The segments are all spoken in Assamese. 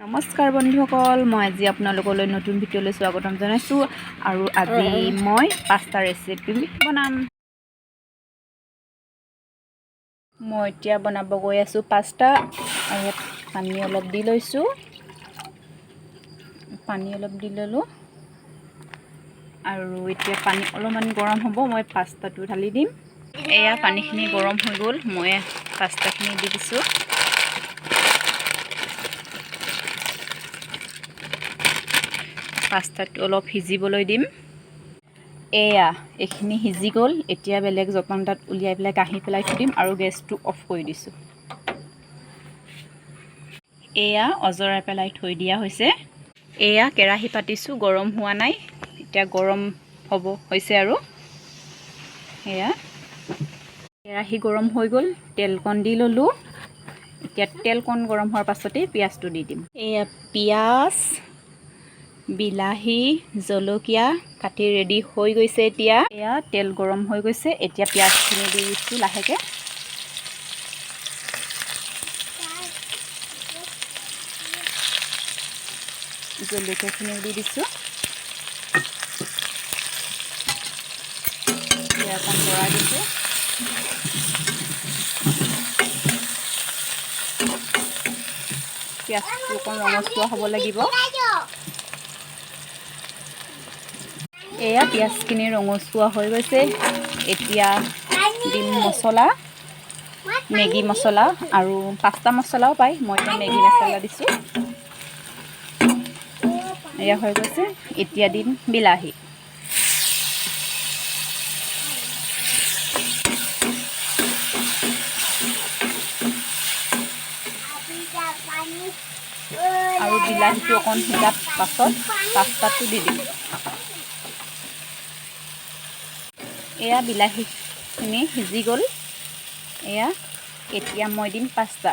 নমস্কাৰ বন্ধুসকল, মই আজি আপোনালোকলৈ নতুন ভিডিঅ'লৈ স্বাগতম জনাইছোঁ আৰু আজি মই পাস্তা ৰেচিপি বনাম। মই এতিয়া বনাব গৈ আছোঁ পাস্তা। ইয়াত পানী অলপ দি লৈছোঁ, ল'লোঁ আৰু এতিয়া পানী অলপমান গৰম হ'ব, মই পাস্তাটো ঢালি দিম। এয়া পানীখিনি গৰম হৈ গ'ল, মই পাস্তাখিনি দি দিছোঁ। পাস্তাটো অলপ সিজিবলৈ দিম। এইখিনি সিজি গ'ল। এতিয়া বেলেগ যতন এটাত উলিয়াই পেলাই কাঢ়ি পেলাই থৈ দিম আৰু গেছটো অফ কৰি দিছোঁ। অজৰাই পেলাই থৈ দিয়া হৈছে। কেৰাহী পাতিছোঁ, গৰম হোৱা নাই, এতিয়া গৰম হৈছে আৰু কেৰাহী গৰম হৈ গ'ল, তেলকণ দি ল'লোঁ। এতিয়া তেলকণ গৰম হোৱাৰ পাছতেই পিঁয়াজটো দি দিম। পিঁয়াজ, বিলাহী, জলকীয়া কাটি ৰেডি হৈ গৈছে। এতিয়া তেল গৰম হৈ গৈছে, এতিয়া পিঁয়াজখিনি দি দিছোঁ লাহেকৈ। জলকীয়াখিনিও দি দিছোঁ। অকণ লৰাই দিছোঁ। পিঁয়াজটো অকণ ৰঙচুৱা হ'ব লাগিব। পিঁয়াজখিনি ৰঙচুৱা হৈ গৈছে। এতিয়া দিম মছলা, মেগী মছলা আৰু পাস্তা মছলাও পায়, মই এতিয়া মেগী মছলা দিছোঁ। হৈ গৈছে। এতিয়া দিম বিলাহী। আৰু বিলাহীটো অকণ সিজাৰ পাছত পাস্তাটো দি দিম। বিলাহীখিনি সিজি গ'ল। এতিয়া মই দিম পাস্তা।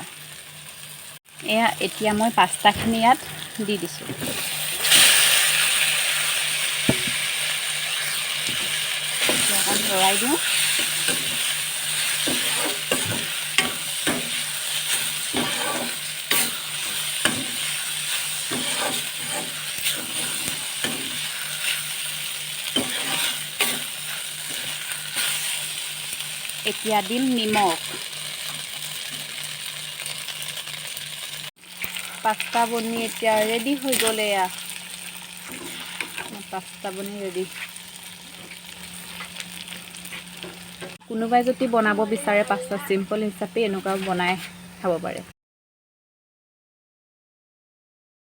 এতিয়া মই পাস্তাখিনি ইয়াত দি দিছোঁ। অকণ লৰাই দিওঁ। এতিয়া দিম নিমখ। পাস্তা বনি এতিয়া ৰেডি হৈ গ'ল। পাস্তা বনি ৰেডি। কোনোবাই যদি বনাব বিচাৰে পাস্তা চিম্পল হিচাপে এনেকুৱাও বনাই খাব পাৰে।